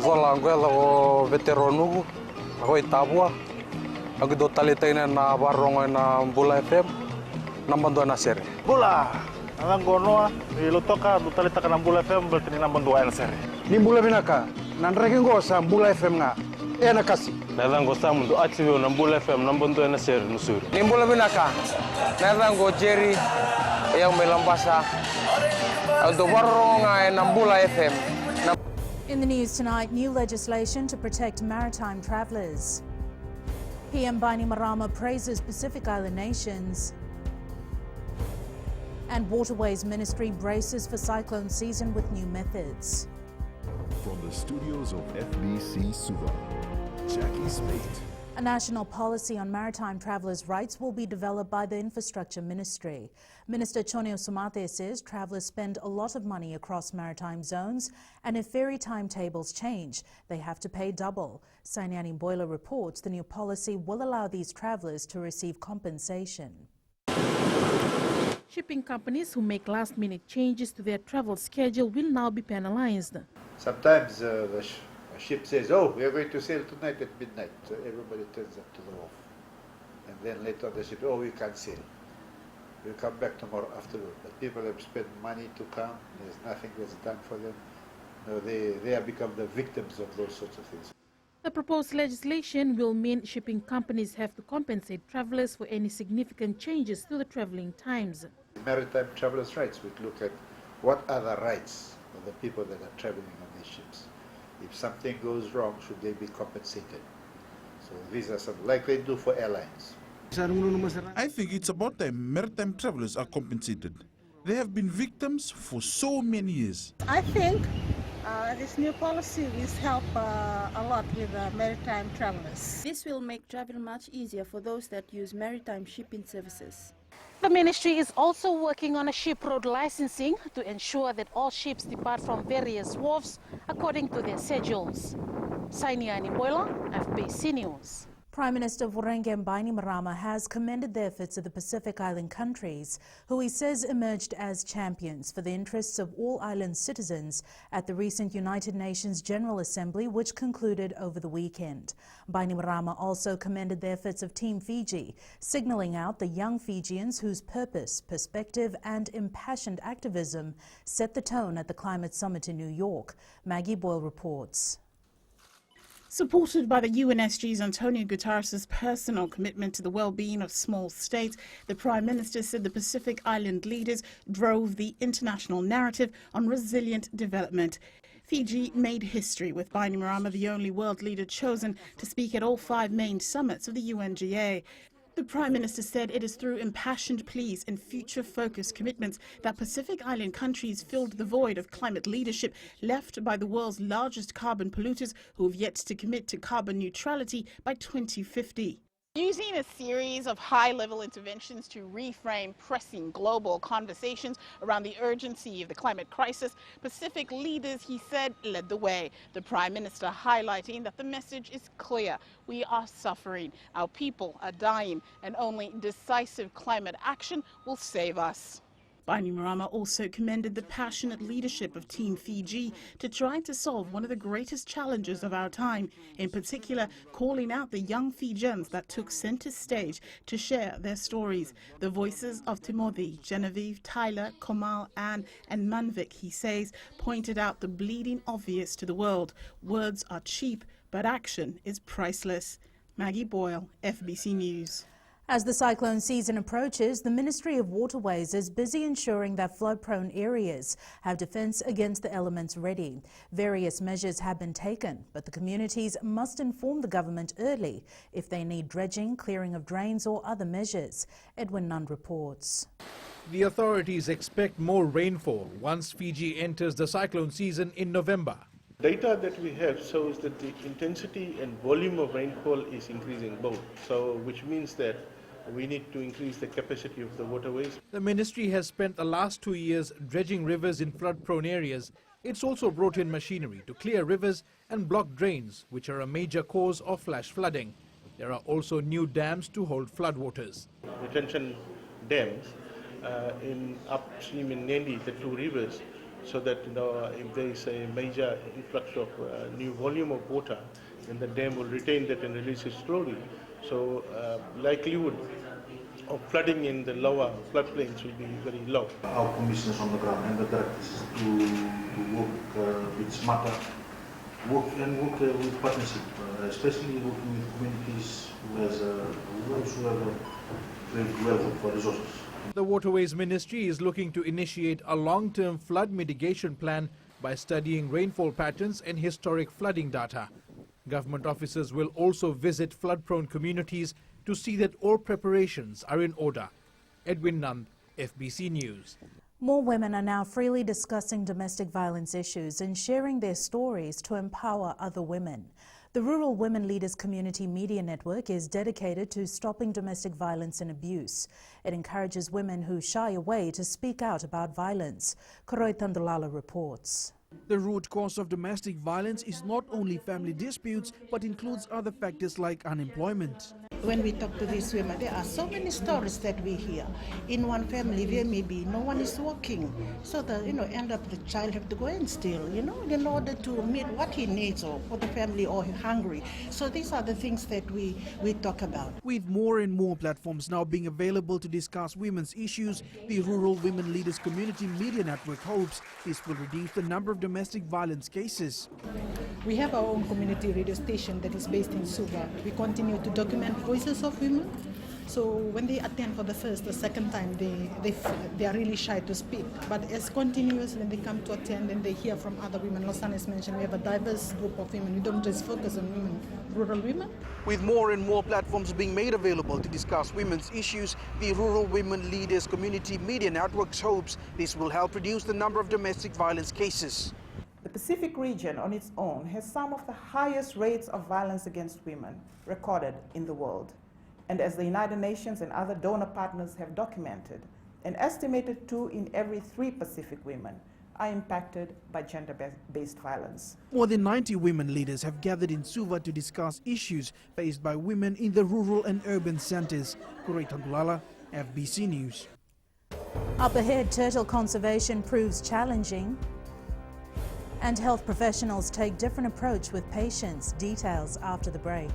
Volanguela o veteranu, ako itabua. Ako do talitain na barong na Bula FM, nambando na sir. Bula, alang gono ilutoka do talita ka ng Bula FM berarti ni nambando na sir. Ni Bula binaka, nanregen go sa Bula FM nga. Na kasi. Nalang go sa mundo atibyo ng Bula FM nambando na sir nusur. Ni Bula binaka, nalang go Jerry, yang melambasa. Do barong na Bula FM. In the news tonight, new legislation to protect maritime travellers. PM Bainimarama praises Pacific Island nations. And Waterways Ministry braces for cyclone season with new methods. From the studios of FBC Suva, Jackie Spate. A national policy on maritime travellers' rights will be developed by the Infrastructure Ministry. Minister Chonio Sumate says travellers spend a lot of money across maritime zones, and if ferry timetables change, they have to pay double. Sainiani Boiler reports the new policy will allow these travellers to receive compensation. Shipping companies who make last-minute changes to their travel schedule will now be penalized. Sometimes the ship says, oh, we are going to sail tonight at midnight, so everybody turns up to the wharf. And then later on the ship, oh, we can't sail. We'll come back tomorrow afternoon. But people have spent money to come, there's nothing that's done for them. No, they have become the victims of those sorts of things. The proposed legislation will mean shipping companies have to compensate travelers for any significant changes to the traveling times. Maritime travelers' rights, we look at what are the rights of the people that are traveling on these ships. If something goes wrong, should they be compensated? So these are some, like they do for airlines. I think it's about time maritime travelers are compensated. They have been victims for so many years. I think this new policy will help a lot with maritime travelers. This will make travel much easier for those that use maritime shipping services. The ministry is also working on a ship road licensing to ensure that all ships depart from various wharves according to their schedules. Sainiani Boiler, FBC News. Prime Minister Vurenge Bainimarama has commended the efforts of the Pacific Island countries, who he says emerged as champions for the interests of all island citizens at the recent United Nations General Assembly, which concluded over the weekend. Bainimarama also commended the efforts of Team Fiji, signalling out the young Fijians whose purpose, perspective and impassioned activism set the tone at the climate summit in New York. Maggie Boyle reports. Supported by the UNSG's Antonio Guterres' personal commitment to the well-being of small states, the Prime Minister said the Pacific Island leaders drove the international narrative on resilient development. Fiji made history, with Bainimarama the only world leader chosen to speak at all 5 main summits of the UNGA. The Prime Minister said it is through impassioned pleas and future-focused commitments that Pacific Island countries filled the void of climate leadership left by the world's largest carbon polluters who have yet to commit to carbon neutrality by 2050. Using a series of high-level interventions to reframe pressing global conversations around the urgency of the climate crisis, Pacific leaders, he said, led the way. The Prime Minister highlighting that the message is clear. We are suffering, our people are dying, and only decisive climate action will save us. Bainimarama also commended the passionate leadership of Team Fiji to try to solve one of the greatest challenges of our time, in particular calling out the young Fijians that took center stage to share their stories. The voices of Timothy, Genevieve, Tyler, Komal, Anne and Manvik, he says, pointed out the bleeding obvious to the world. Words are cheap, but action is priceless. Maggie Boyle, FBC News. As the cyclone season approaches, the Ministry of Waterways is busy ensuring that flood-prone areas have defence against the elements ready. Various measures have been taken, but the communities must inform the government early if they need dredging, clearing of drains or other measures. Edwin Nund reports. The authorities expect more rainfall once Fiji enters the cyclone season in November. Data that we have shows that the intensity and volume of rainfall is increasing both, so which means that we need to increase the capacity of the waterways. The ministry has spent the last 2 years dredging rivers in flood-prone areas. It's also brought in machinery to clear rivers and block drains, which are a major cause of flash flooding. There are also new dams to hold floodwaters. Retention dams in upstream in Nendi, the 2 rivers, so that if there is a major influx of new volume of water, then the dam will retain that and release it slowly. So likelihood of flooding in the lower floodplains will be very low. Our commissioners on the ground and the directors to work with smarter, work with partnership, especially working with communities who have great wealth of resources. The Waterways Ministry is looking to initiate a long-term flood mitigation plan by studying rainfall patterns and historic flooding data. Government officers will also visit flood-prone communities to see that all preparations are in order. Edwin Nand, FBC News. More women are now freely discussing domestic violence issues and sharing their stories to empower other women. The Rural Women Leaders Community Media Network is dedicated to stopping domestic violence and abuse. It encourages women who shy away to speak out about violence. Koroi Tandulala reports. The root cause of domestic violence is not only family disputes, but includes other factors like unemployment. When we talk to these women, there are so many stories that we hear. In one family, there may be no one is working, so the end up the child have to go and steal, in order to meet what he needs or for the family or hungry. So these are the things that we talk about. With more and more platforms now being available to discuss women's issues, the Rural Women Leaders Community Media Network hopes this will reduce the number of domestic violence cases. We have our own community radio station that is based in Suva. We continue to document voices of women. So when they attend for the first or second time, they are really shy to speak. But as continuous, when they come to attend and they hear from other women, Losan has mentioned, we have a diverse group of women. We don't just focus on women, rural women. With more and more platforms being made available to discuss women's issues, the Rural Women Leaders Community Media Network hopes this will help reduce the number of domestic violence cases. The Pacific region on its own has some of the highest rates of violence against women recorded in the world. And as the United Nations and other donor partners have documented, an estimated 2 in every 3 Pacific women are impacted by gender-based violence. More than 90 women leaders have gathered in Suva to discuss issues faced by women in the rural and urban centers. Koroi Tandulala, FBC News. Up ahead, turtle conservation proves challenging, and health professionals take different approach with patients. Details after the break.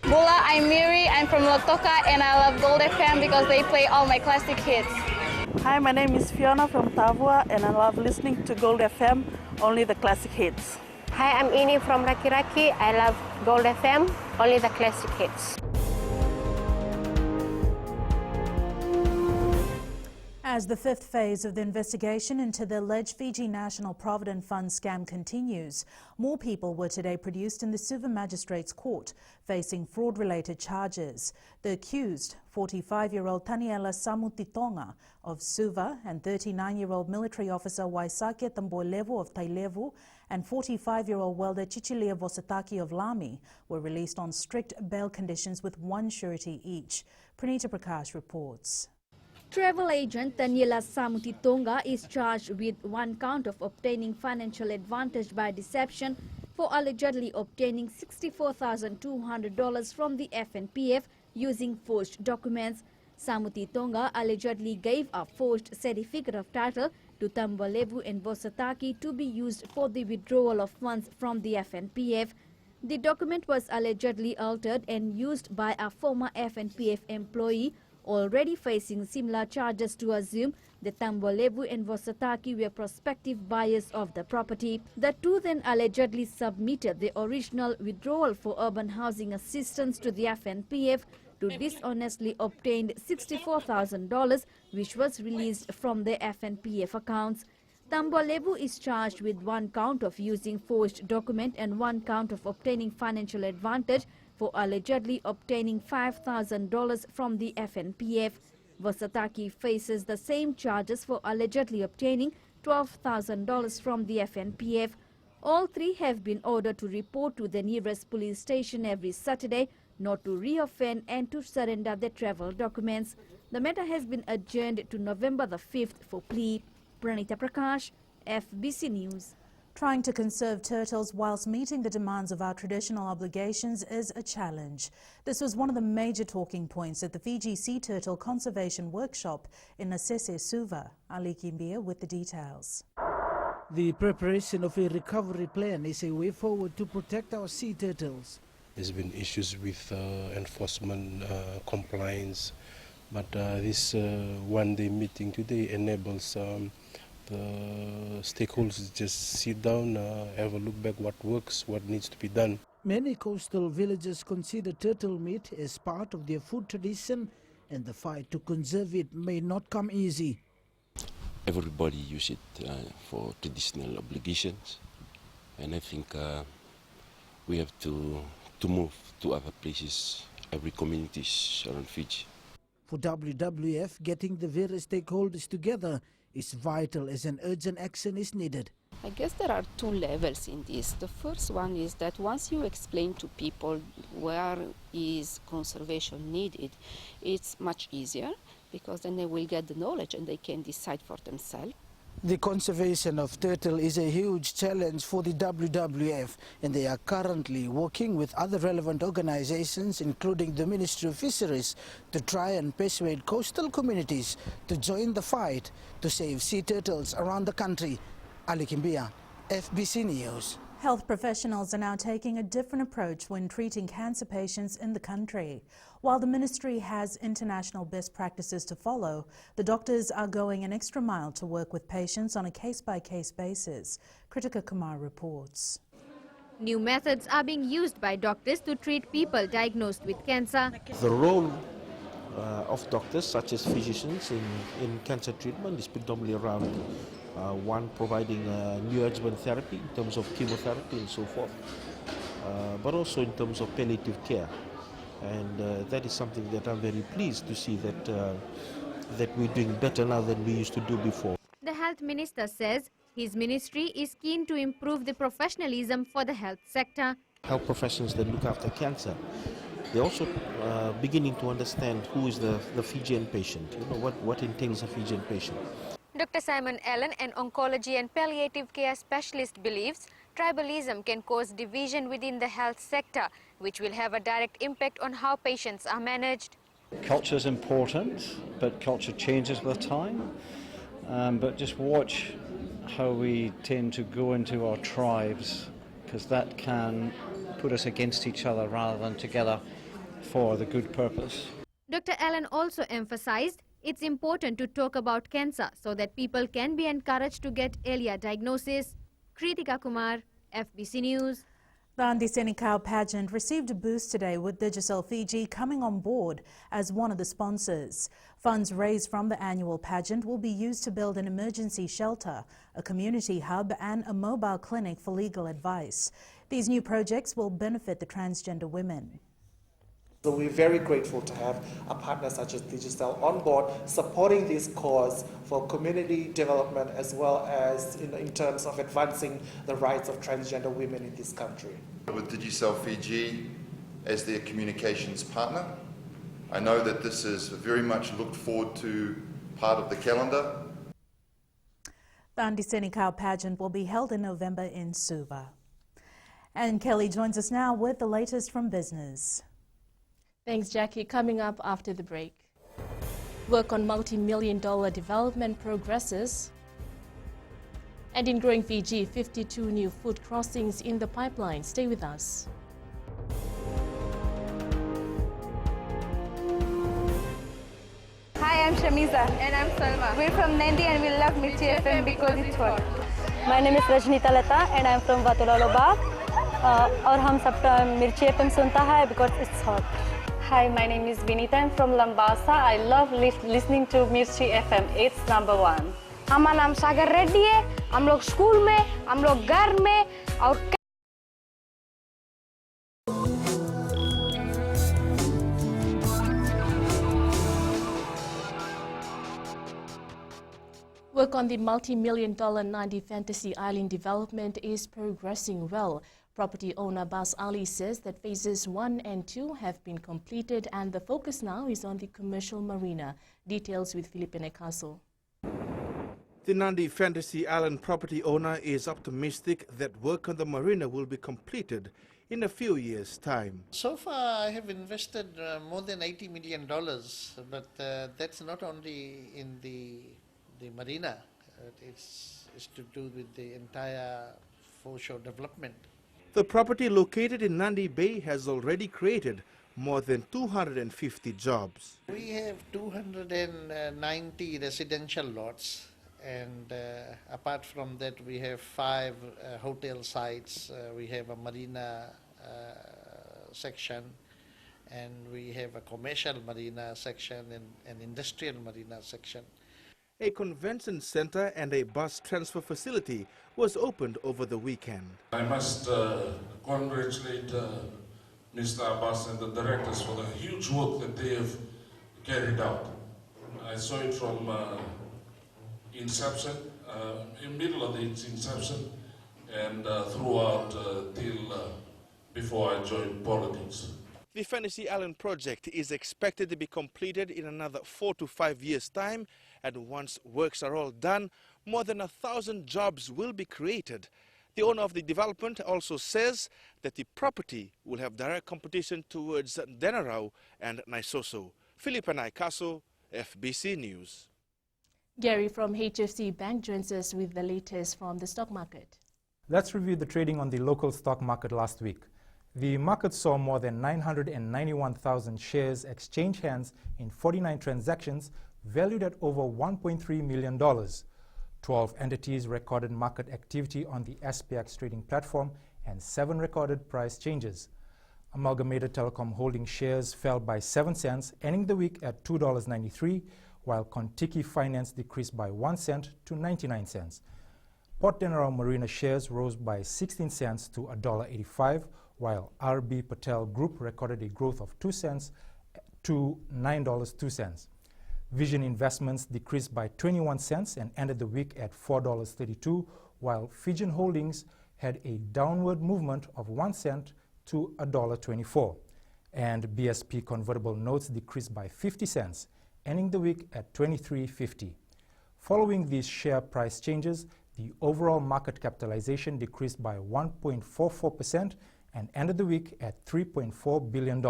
Bula, I'm Miri, I'm from Lotoka and I love Gold FM because they play all my classic hits. Hi, my name is Fiona from Tavua and I love listening to Gold FM, only the classic hits. Hi, I'm Ini from Raki Raki. I love Gold FM, only the classic hits. As the 5th phase of the investigation into the alleged Fiji National Provident Fund scam continues, more people were today produced in the Suva Magistrates Court facing fraud-related charges. The accused, 45-year-old Taniela Samutitonga of Suva and 39-year-old military officer Waisake Tambolevu of Tailevu and 45-year-old welder Chichilia Vosataki of Lami were released on strict bail conditions with 1 surety each. Pranita Prakash reports. Travel agent Taniela Samutitonga is charged with 1 count of obtaining financial advantage by deception for allegedly obtaining $64,200 from the FNPF using forged documents. Samutitonga allegedly gave a forged certificate of title to Tambolevu and Vosataki to be used for the withdrawal of funds from the FNPF. The document was allegedly altered and used by a former FNPF employee already facing similar charges to assume that Tambolevu and Vosataki were prospective buyers of the property. The two then allegedly submitted the original withdrawal for urban housing assistance to the FNPF to dishonestly obtain $64,000, which was released from the FNPF accounts. Tambolevu is charged with 1 count of using forged document and 1 count of obtaining financial advantage for allegedly obtaining $5,000 from the FNPF. Vosataki faces the same charges for allegedly obtaining $12,000 from the FNPF. All 3 have been ordered to report to the nearest police station every Saturday, not to reoffend and to surrender their travel documents. The matter has been adjourned to November the 5th for plea. Pranita Prakash, FBC News. Trying to conserve turtles whilst meeting the demands of our traditional obligations is a challenge. This was one of the major talking points at the Fiji Sea Turtle Conservation Workshop in Nasese, Suva. Ali Kimbia with the details. The preparation of a recovery plan is a way forward to protect our sea turtles. There's been issues with enforcement, compliance, but this one-day meeting today enables the stakeholders just sit down, have a look back what works, what needs to be done. Many coastal villages consider turtle meat as part of their food tradition, and the fight to conserve it may not come easy. Everybody use it for traditional obligations, and I think we have to move to other places, every community around Fiji. For WWF, getting the various stakeholders together is vital as an urgent action is needed. I guess there are two levels in this. The first one is that once you explain to people where is conservation needed, it's much easier because then they will get the knowledge and they can decide for themselves. The conservation of turtle is a huge challenge for the WWF, and they are currently working with other relevant organizations, including the Ministry of Fisheries, to try and persuade coastal communities to join the fight to save sea turtles around the country. Ali Kimbia, FBC News. Health professionals are now taking a different approach when treating cancer patients in the country. While the ministry has international best practices to follow, the doctors are going an extra mile to work with patients on a case-by-case basis. Kritika Kumar reports. New methods are being used by doctors to treat people diagnosed with cancer. The role of doctors, such as physicians in cancer treatment, is predominantly around one, providing neoadjuvant therapy in terms of chemotherapy and so forth, but also in terms of palliative care. And that is something that I'm very pleased to see that we're doing better now than we used to do before. The health minister says his ministry is keen to improve the professionalism for the health sector. Health professionals that look after cancer, they're also beginning to understand who is the Fijian patient, what entails a Fijian patient. Dr. Simon Allen, an oncology and palliative care specialist, believes tribalism can cause division within the health sector, which will have a direct impact on how patients are managed. Culture is important, but culture changes with time. But just watch how we tend to go into our tribes, because that can put us against each other rather than together for the good purpose. Dr. Allen also emphasized it's important to talk about cancer so that people can be encouraged to get earlier diagnosis. Kritika Kumar, FBC News. The Andiseni Cow pageant received a boost today with Digicel Fiji coming on board as one of the sponsors. Funds raised from the annual pageant will be used to build an emergency shelter, a community hub and a mobile clinic for legal advice. These new projects will benefit the transgender women. So we're very grateful to have a partner such as Digicel on board supporting this cause for community development as well as in terms of advancing the rights of transgender women in this country. With Digicel Fiji as their communications partner, I know that this is very much looked forward to part of the calendar. The Andiseni Cow pageant will be held in November in Suva. And Kelly joins us now with the latest from business. Thanks, Jackie. Coming up after the break. Work on multi-million-dollar development progresses. And in growing Fiji, 52 new food crossings in the pipeline. Stay with us. Hi, I'm Shamiza. And I'm Salma. We're from Nandi and we love Mirchi FM because it's hot. My name is Rajnita Lata and I'm from Vatulaloba. और हम सब मिर्ची FM सुनता है because it's hot. Hi, my name is Vinita. I'm from Lambasa. I love listening to Mirchi FM. It's number one. हमारा नाम सागर रेड्डी है. हम लोग स्कूल में, हम लोग घर में और Work on the multi-million-dollar Nandi Fantasy Island development is progressing well. Property owner Bas Ali says that phases 1 and 2 have been completed and the focus now is on the commercial marina. Details with Philippine Castle. The Nandi Fantasy Island property owner is optimistic that work on the marina will be completed in a few years' time. So far I have invested more than $80 million, but that's not only in the marina, it's to do with the entire foreshore development. The property located in Nandi Bay has already created more than 250 jobs. We have 290 residential lots, and apart from that we have 5 hotel sites, we have a marina section, and we have a commercial marina section and an industrial marina section. A convention center and a bus transfer facility was opened over the weekend. I must congratulate Mr. Abbas and the directors for the huge work that they have carried out. I saw it from inception, in middle of its inception, and throughout till before I joined politics. The Fantasy Island project is expected to be completed in another 4 to 5 years' time, and once works are all done, more than 1,000 jobs will be created. The owner of the development also says that the property will have direct competition towards Denarau and Naisoso. Philip Naikaso, FBC News. Gary from HFC Bank joins us with the latest from the stock market. Let's review the trading on the local stock market last week. The market saw more than 991,000 shares exchange hands in 49 transactions valued at over $1.3 million. 12 entities recorded market activity on the SPX trading platform and 7 recorded price changes. Amalgamated Telecom Holding shares fell by 7 cents, ending the week at $2.93, while Contiki Finance decreased by 1 cent to 99 cents. Port Denarau Marina shares rose by 16 cents to $1.85, while RB Patel Group recorded a growth of 2 cents to $9.02. Vision Investments decreased by 21 cents and ended the week at $4.32, while Fijian Holdings had a downward movement of 1 cent to $1.24. And BSP convertible notes decreased by 50 cents, ending the week at $23.50. Following these share price changes, the overall market capitalization decreased by 1.44% and ended the week at $3.4 billion.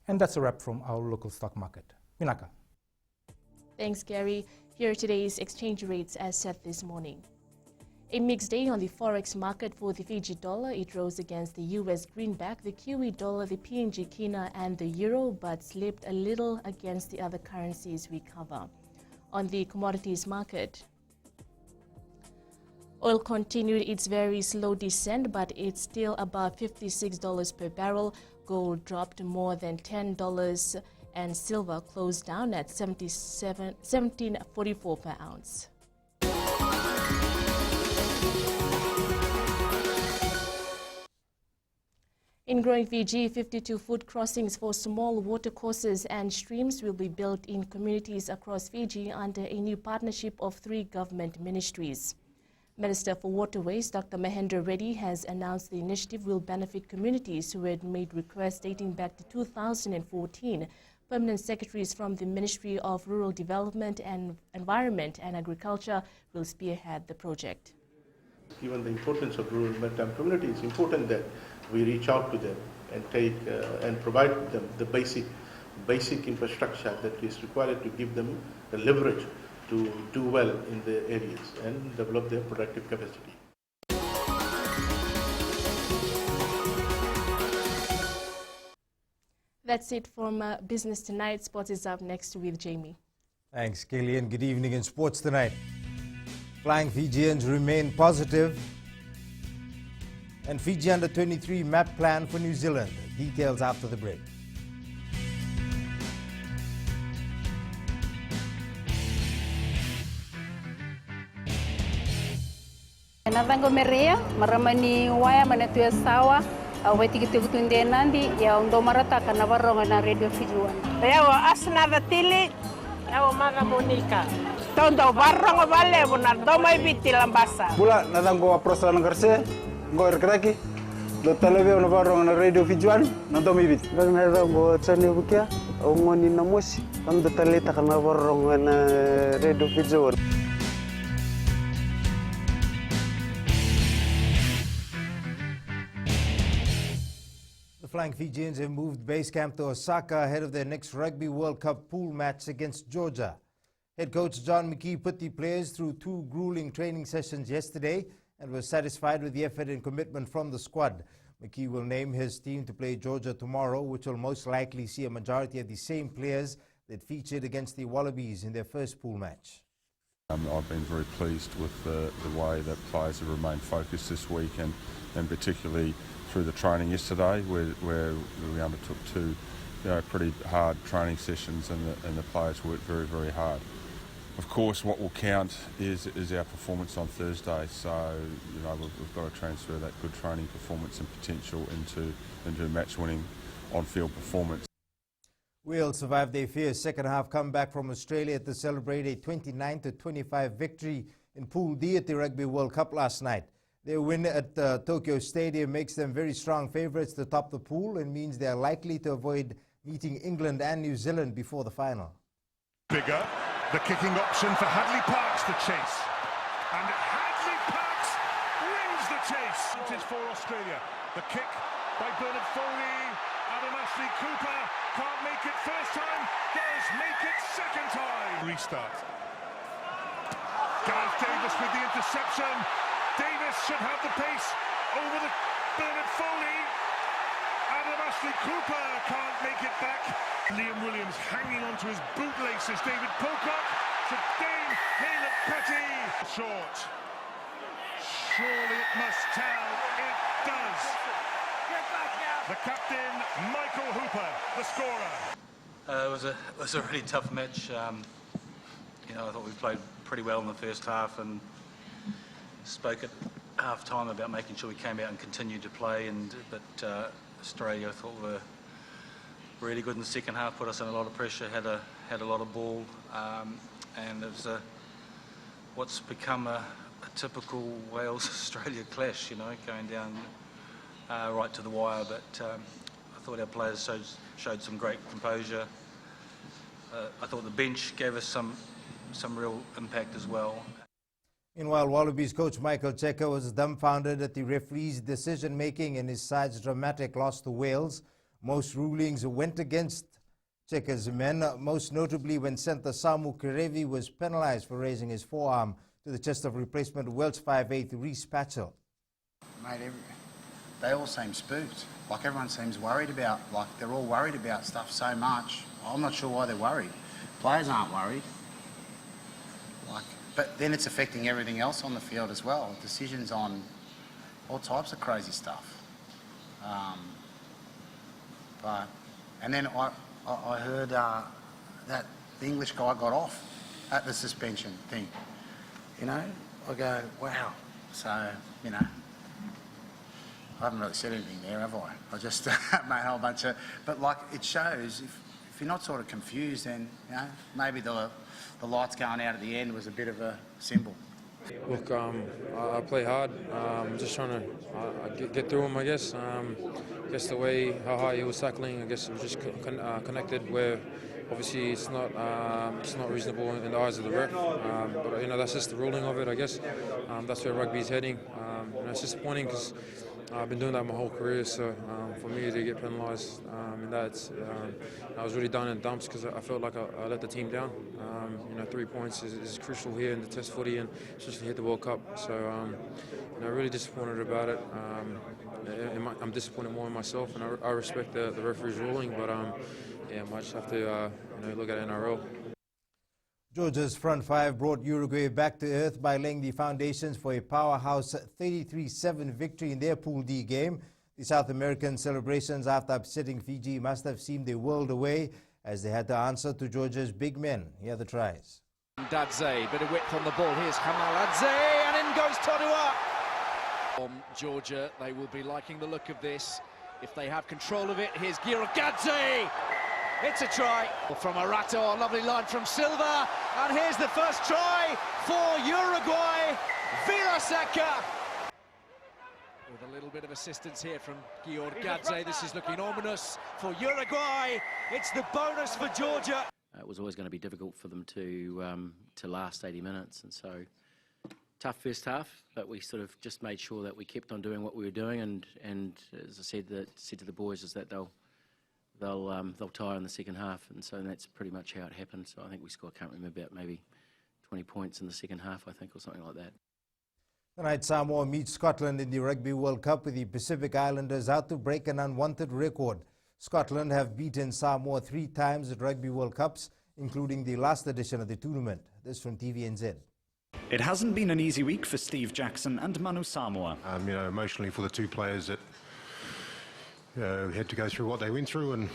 And that's a wrap from our local stock market. Minaka. Thanks, Gary. Here are today's exchange rates as set this morning. A mixed day on the forex market for the Fiji dollar. It rose against the US greenback, the Kiwi dollar, the PNG kina and the euro, but slipped a little against the other currencies we cover. On the commodities market, oil continued its very slow descent, but it's still above $56 per barrel. Gold dropped more than $10 and silver closed down at $17.44 per ounce. In growing Fiji, 52 food crossings for small watercourses and streams will be built in communities across Fiji under a new partnership of 3 government ministries. Minister for Waterways, Dr. Mahendra Reddy, has announced the initiative will benefit communities who had made requests dating back to 2014. Permanent secretaries from the Ministry of Rural Development and Environment and Agriculture will spearhead the project. Given the importance of rural maritime community, it's important that we reach out to them and and provide them the basic infrastructure that is required to give them the leverage to do well in the areas and develop their productive capacity. That's it from Business Tonight. Sports is up next with Jamie. Thanks, Kelly, and good evening in Sports Tonight. Flying Fijians remain positive, and Fiji Under-23 map plan for New Zealand. Details after the break. Natango merea maramani waya manatuya sawa aweti kitunde nandi ya ndo marata kana baronga na Radio Fiji 1. Yawa asna vatili yawa maga Monica. Tondo baronga vale bonar domai biti lambasa. Bula natango aprosa ngarse ngor kraki do talebe no baronga na Radio Fiji 1 na domai biti. Natango tsani bukia ngoni na mosi ando taleta kana baronga na Radio Fiji 1. Flying Fijians have moved base camp to Osaka ahead of their next Rugby World Cup pool match against Georgia. Head coach John McKee put the players through 2 grueling training sessions yesterday and was satisfied with the effort and commitment from the squad. McKee will name his team to play Georgia tomorrow, which will most likely see a majority of the same players that featured against the Wallabies in their first pool match. I've been very pleased with the way that players have remained focused this week, and particularly through the training yesterday, where we undertook 2 pretty hard training sessions, and the players worked very, very hard. Of course, what will count is our performance on Thursday. So we've got to transfer that good training performance and potential into match-winning on-field performance. Wales survived their fierce second-half comeback from Australia to celebrate a 29-25 victory in Pool D at the Rugby World Cup last night. Their win at Tokyo Stadium makes them very strong favourites to top the pool and means they are likely to avoid meeting England and New Zealand before the final. Bigger, the kicking option for Hadley Parkes to chase. And Hadley Parkes wins the chase. It is for Australia. The kick by Bernard Foley. Adam Ashley Cooper can't make it first time, does make it second time. Restart. Gareth Davis with the interception. Davis should have the pace over the Bernard Foley. Adam Ashley Cooper can't make it back. Liam Williams hanging onto his bootlaces. David Pocock to Dane Haley-Petty. Short. Surely it must tell. It does. The captain, Michael Hooper, the scorer. It was a really tough match. I thought we played pretty well in the first half, and spoke at half-time about making sure we came out and continued to play. But Australia, I thought, were really good in the second half, put us in a lot of pressure, had a lot of ball, and it was what's become a typical Wales-Australia clash. Going down right to the wire. But I thought our players showed some great composure. I thought the bench gave us some real impact as well. Meanwhile, Wallabies coach Michael Cheika was dumbfounded at the referee's decision-making in his side's dramatic loss to Wales. Most rulings went against Cheika's men, most notably when centre Samu Kerevi was penalised for raising his forearm to the chest of replacement Welsh 5'8" Reece Patchell. Mate, they all seem spooked. Like, everyone seems worried about, they're all worried about stuff so much. I'm not sure why they're worried. Players aren't worried. But then it's affecting everything else on the field as well. Decisions on all types of crazy stuff. And then I heard that the English guy got off at the suspension thing. I go, wow. So, I haven't really said anything there, have I? I just made a whole bunch of... But, it shows, if you're not sort of confused, then, maybe the lights going out at the end was a bit of a symbol. Look, I play hard. Just trying to get through him, I guess. I guess the way how high he was tackling, I guess it was just connected where obviously it's not reasonable in the eyes of the ref. But that's just the ruling of it, I guess. That's where rugby is heading. It's disappointing because I've been doing that my whole career, so for me to get penalised in that, I was really down in dumps because I felt like I let the team down. 3 points is crucial here in the Test footy, and especially hit the World Cup. So really disappointed about it. I'm disappointed more in myself, and I respect the referee's ruling, but I might just have to look at NRL. Georgia's front five brought Uruguay back to earth by laying the foundations for a powerhouse 33-7 victory in their Pool D game. The South American celebrations after upsetting Fiji must have seemed a world away as they had to answer to Georgia's big men. Here are the tries. Dadze, bit of width on the ball. Here's Hamaladze, and in goes Tonua. Georgia, they will be liking the look of this if they have control of it. Here's Girogadze. It's a try from Arato, a lovely line from Silva, and here's the first try for Uruguay, Virasaca. With a little bit of assistance here from Girogadze, this is looking ominous for Uruguay. It's the bonus for Georgia. It was always going to be difficult for them to last 80 minutes, and so tough first half, but we sort of just made sure that we kept on doing what we were doing, and as I said to the boys, is that they'll tire in the second half, and so that's pretty much how it happened. So I think we scored, I can't remember, about maybe 20 points in the second half, I think, or something like that. Tonight, Samoa meets Scotland in the Rugby World Cup, with the Pacific Islanders out to break an unwanted record. Scotland have beaten Samoa 3 times at Rugby World Cups, including the last edition of the tournament. This from TVNZ. It hasn't been an easy week for Steve Jackson and Manu Samoa. Emotionally for the two players that had to go through what they went through, and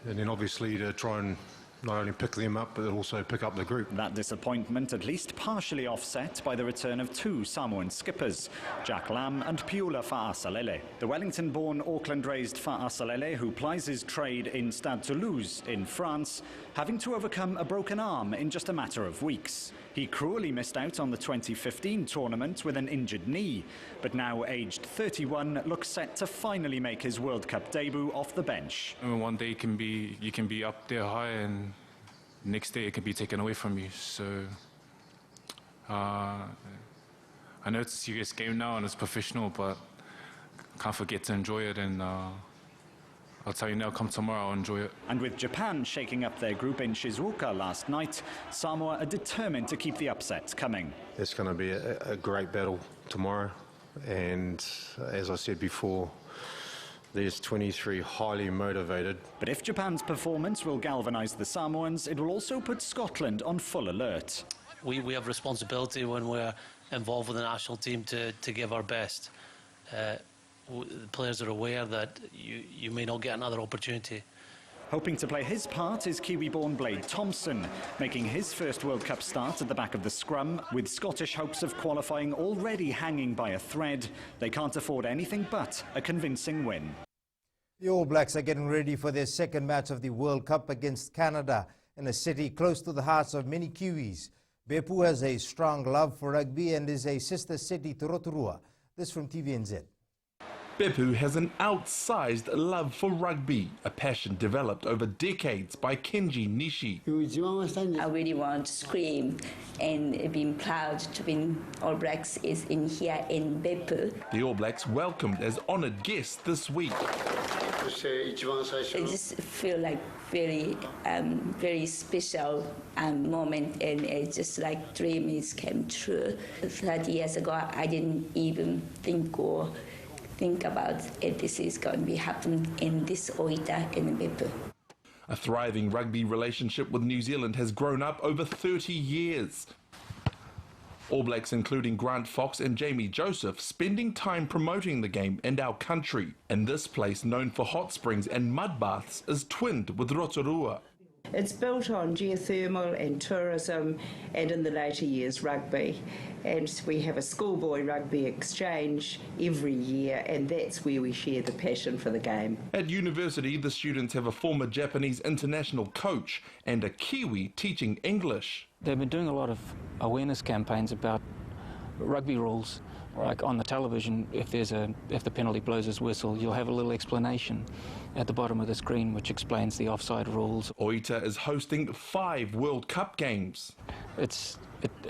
then obviously to try and not only pick them up, but also pick up the group. That disappointment at least partially offset by the return of 2 Samoan skippers, Jack Lam and Piula Fa'asalele. The Wellington-born, Auckland-raised Fa'asalele, who plies his trade in Stade Toulouse in France, having to overcome a broken arm in just a matter of weeks. He cruelly missed out on the 2015 tournament with an injured knee, but now aged 31, looks set to finally make his World Cup debut off the bench. One day you can be up there high, and next day it can be taken away from you. So I know it's a serious game now and it's professional, but can't forget to enjoy it, and I'll tell you now, come tomorrow, I'll enjoy it. And with Japan shaking up their group in Shizuoka last night, Samoa are determined to keep the upsets coming. It's going to be a great battle tomorrow, and as I said before, there's 23 highly motivated. But if Japan's performance will galvanise the Samoans, it will also put Scotland on full alert. We have responsibility when we're involved with the national team to give our best. The players are aware that you may not get another opportunity. Hoping to play his part is Kiwi-born Blade Thompson, making his first World Cup start at the back of the scrum. With Scottish hopes of qualifying already hanging by a thread, they can't afford anything but a convincing win. The All Blacks are getting ready for their second match of the World Cup against Canada in a city close to the hearts of many Kiwis. Beppu has a strong love for rugby and is a sister city to Rotorua. This from TVNZ. Beppu has an outsized love for rugby, a passion developed over decades by Kenji Nishi. I really want to scream and being proud to be All Blacks is in here in Beppu. The All Blacks welcomed as honoured guests this week. I just feel like very special moment, and it's just like dreams came true. 30 years ago, I didn't even think about if this is going to be happening in this Oita in Beppu. A thriving rugby relationship with New Zealand has grown up over 30 years. All Blacks, including Grant Fox and Jamie Joseph, spending time promoting the game and our country. And this place, known for hot springs and mud baths, is twinned with Rotorua. It's built on geothermal and tourism, and in the later years rugby. And we have a schoolboy rugby exchange every year, and that's where we share the passion for the game. At university, the students have a former Japanese international coach and a Kiwi teaching English. They've been doing a lot of awareness campaigns about rugby rules. Like on the television, if the penalty blows his whistle, you'll have a little explanation at the bottom of the screen which explains the offside rules. Oita is hosting 5 World Cup games. It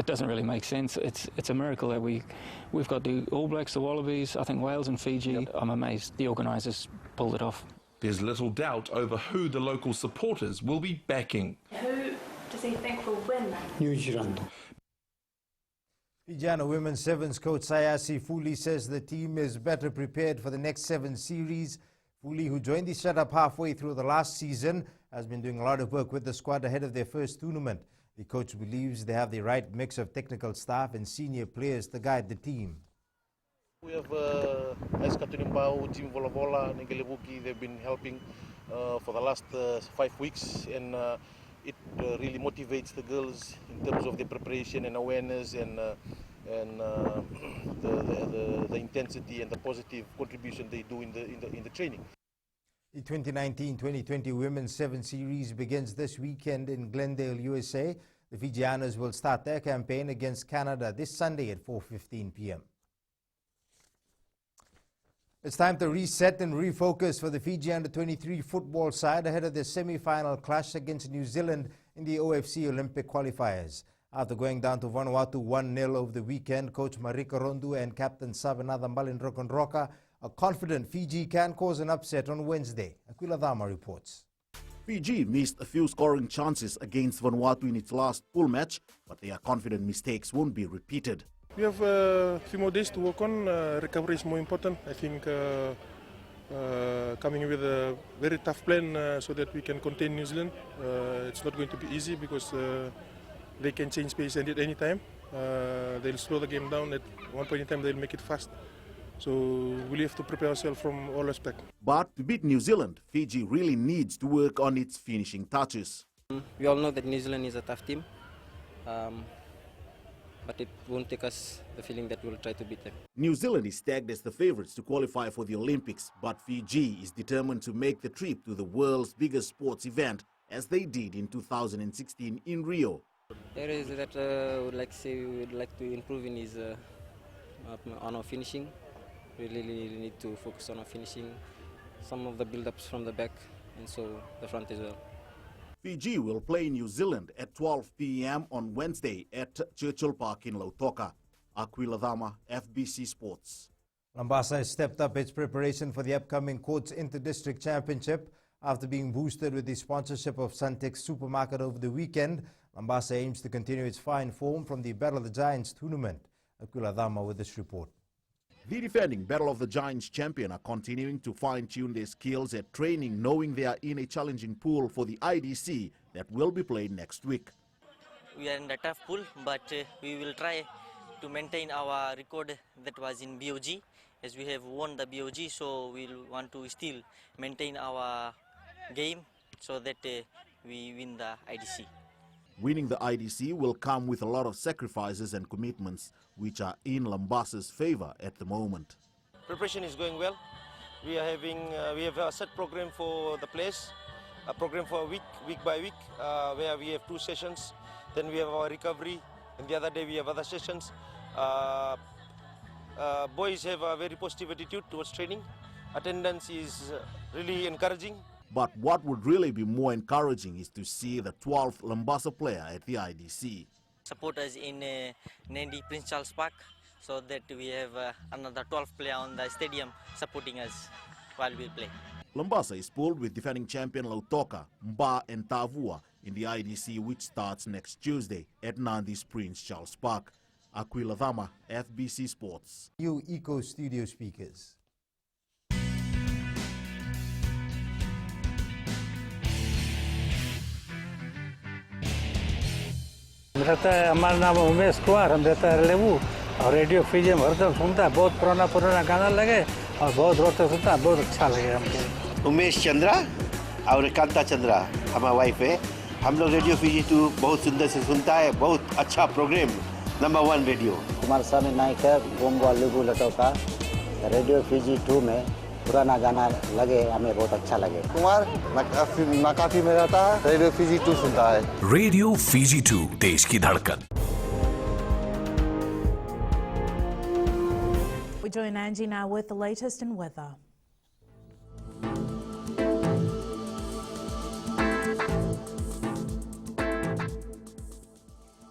doesn't really make sense. It's a miracle that we've got the All Blacks, the Wallabies, I think Wales and Fiji. Yep. I'm amazed the organisers pulled it off. There's little doubt over who the local supporters will be backing. Who does he think will win? New Zealand. Fijiana women's sevens coach Sayasi Fuli says the team is better prepared for the next 7 series. Fuli, who joined the setup halfway through the last season, has been doing a lot of work with the squad ahead of their first tournament. The coach believes they have the right mix of technical staff and senior players to guide the team. We have Ais Katunimbau, Team Vola Vola, Ngelebuki. They've been helping for the last 5 weeks, and it really motivates the girls in terms of their preparation and awareness and the intensity and the positive contribution they do in the training. The 2019-2020 Women's 7 Series begins this weekend in Glendale, USA. The Fijianas will start their campaign against Canada this Sunday at 4:15 p.m. It's time to reset and refocus for the Fiji Under-23 football side ahead of their semi-final clash against New Zealand in the OFC Olympic qualifiers. After going down to Vanuatu 1-0 over the weekend, coach Marika Rondu and captain Sabanathan Balindrokonroka are confident Fiji can cause an upset on Wednesday. Aquila Dama reports. Fiji missed a few scoring chances against Vanuatu in its last pool match, but they are confident mistakes won't be repeated. We have a few more days to work on. Recovery is more important. I think coming with a very tough plan so that we can contain New Zealand. It's not going to be easy because they can change pace at any time. They'll slow the game down. At one point in time, they'll make it fast. So we'll have to prepare ourselves from all aspects. But to beat New Zealand, Fiji really needs to work on its finishing touches. We all know that New Zealand is a tough team. But it won't take us the feeling that we'll try to beat them. New Zealand is tagged as the favourites to qualify for the Olympics, but Fiji is determined to make the trip to the world's biggest sports event, as they did in 2016 in Rio. The area that I would like to say we would like to improve in is on our finishing. We really need to focus on our finishing, some of the build-ups from the back, and so the front as well. Fiji will play New Zealand at 12 p.m. on Wednesday at Churchill Park in Lautoka. Aquila Dama, FBC Sports. Lambasa has stepped up its preparation for the upcoming Courts Inter-District Championship. After being boosted with the sponsorship of Suntex Supermarket over the weekend, Lambasa aims to continue its fine form from the Battle of the Giants tournament. Aquila Dama with this report. The defending Battle of the Giants champion are continuing to fine-tune their skills at training, knowing they are in a challenging pool for the IDC that will be played next week. We are in the tough pool, but we will try to maintain our record that was in BOG, as we have won the BOG, so we'll want to still maintain our game so that we win the IDC. Winning the IDC will come with a lot of sacrifices and commitments, which are in Lambasa's favor at the moment. Preparation is going well. We are having we have a set program for the players, a program for a week by week, where we have 2 sessions. Then we have our recovery, and the other day we have other sessions. Boys have a very positive attitude towards training. Attendance is really encouraging. But what would really be more encouraging is to see the 12th Lambasa player at the IDC. Support us in Nandi Prince Charles Park, so that we have another 12th player on the stadium supporting us while we play. Lambasa is pooled with defending champion Lautoka, Mba and Tavua in the IDC, which starts next Tuesday at Nandi's Prince Charles Park. Aquila Dama, FBC Sports. New Eco Studio speakers. रहता है, हमारा नाम उमेश कुमार, हम रहता है लेबू और radio Fiji में हरदम सुनता है, बहुत पुराना गाना लगे और बहुत रोते सुनता है, बहुत अच्छा लगे हमको। उमेश चंद्रा और कांता चंद्रा हमारा वाइफ है। हम लोग रेडियो फीजी 2 बहुत सुंदर से सुनता है, बहुत अच्छा प्रोग्राम, नंबर 1 रेडियो। कुमार स्वामी नायक है, गोंगवा लेबू लटोका, रेडियो फीजी 2 में पुराना गाना लगे, हमें बहुत अच्छा लगे। कुमार नकाफी में रहता है, रेडियो फीजी 2 सुनता है। रेडियो फीजी 2, देश की धड़कन। We join Angie now with the latest in weather.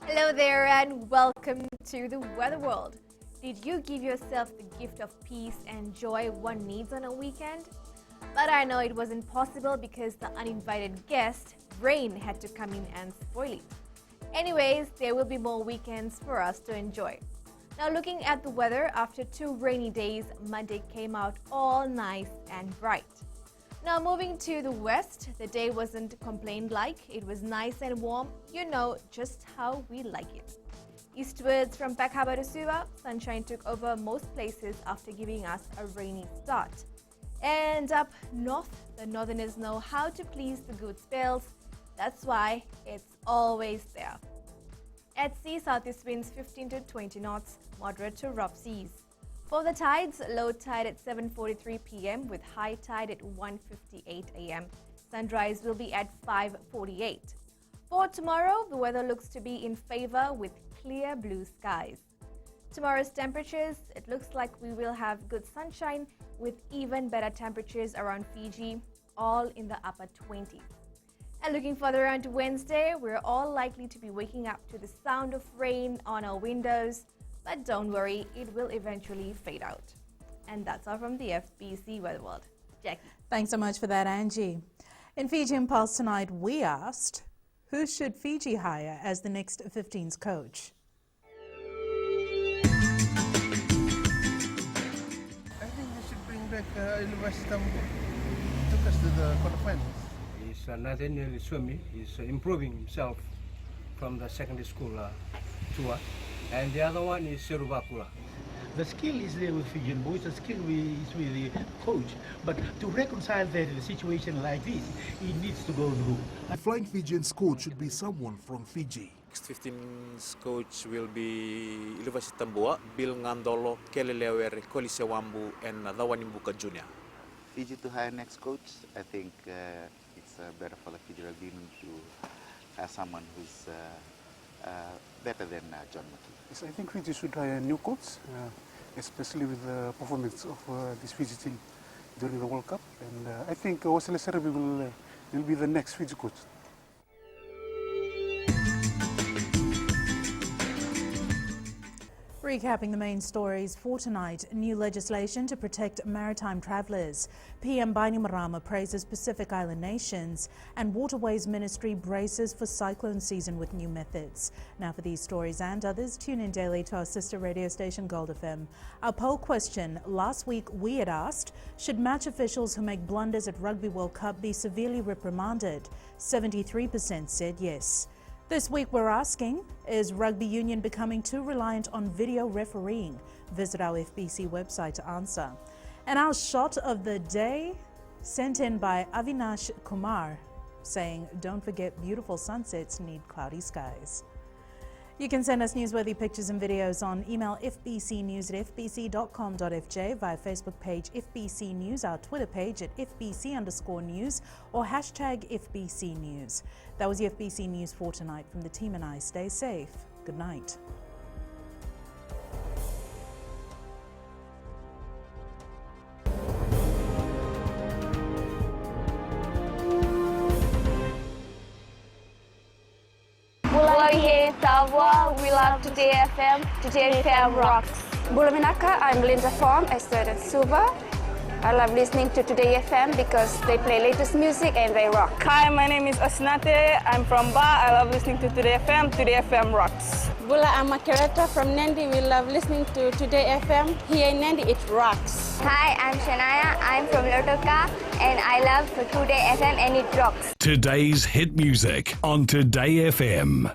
Hello there and welcome to the Weather World. Did you give yourself the gift of peace and joy one needs on a weekend? But I know it wasn't possible because the uninvited guest, rain, had to come in and spoil it. Anyways, there will be more weekends for us to enjoy. Now looking at the weather, after 2 rainy days, Monday came out all nice and bright. Now moving to the west, the day wasn't complained like. It was nice and warm, you know, just how we like it. Eastwards from Pakaba to Suva, sunshine took over most places after giving us a rainy start. And up north, the northerners know how to please the good spells. That's why it's always there. At sea, southeast winds 15 to 20 knots, moderate to rough seas. For the tides, low tide at 7:43 p.m. with high tide at 1:58 a.m. Sunrise will be at 5:48. For tomorrow, the weather looks to be in favor with clear blue skies. Tomorrow's temperatures, it looks like we will have good sunshine with even better temperatures around Fiji, all in the upper 20s. And looking further on to Wednesday, we're all likely to be waking up to the sound of rain on our windows. But don't worry, it will eventually fade out. And that's all from the FBC Weather World. Jackie. Thanks so much for that, Angie. In Fiji Impulse tonight, we asked, who should Fiji hire as the next 15s coach? I think they should bring back University Tambu. Took us to the quarterfinals. He's Nathaniel Swami. He's improving himself from the secondary school tour. And the other one is Serubakula. The skill is there with Fijian boys, the skill is with the coach. But to reconcile that in a situation like this, he needs to go through. The Flying Fijians coach should be someone from Fiji. Next 15's coach will be Iluvasit Tambua, Bill Ngandolo, Kelly Lewere, Kolise Wambu, and Dhawanimbuka Jr. Fiji to hire next coach, I think it's better for the Fiji Rugby Union to have someone who's better than John McKee. Yes, I think Fiji should hire a new coach, especially with the performance of this Fiji team during the World Cup. And I think Wasile Serebi will be the next Fiji coach. Recapping the main stories for tonight, new legislation to protect maritime travellers. PM Bainimarama praises Pacific Island nations, and Waterways Ministry braces for cyclone season with new methods. Now for these stories and others, tune in daily to our sister radio station Gold FM. Our poll question last week, we had asked, should match officials who make blunders at Rugby World Cup be severely reprimanded? 73% said yes. This week we're asking, is rugby union becoming too reliant on video refereeing? Visit our FBC website to answer. And our shot of the day, sent in by Avinash Kumar, saying, don't forget beautiful sunsets need cloudy skies. You can send us newsworthy pictures and videos on email fbcnews@fbc.com.fj, via Facebook page FBC News, our Twitter page at FBC_news, or hashtag FBC News. That was the FBC News for tonight. From the team and I, stay safe. Good night. Mulai here in Tavua, we love Today FM. Today FM rocks. Bulaminaka, I'm Linda Fong. I studied Suva. I love listening to Today FM because they play latest music and they rock. Hi, my name is Osnate. I'm from Ba. I love listening to Today FM. Today FM rocks. Bula, I'm Makereta from Nandi. We love listening to Today FM. Here in Nandi, it rocks. Hi, I'm Shania. I'm from Lotoka and I love Today FM and it rocks. Today's hit music on Today FM.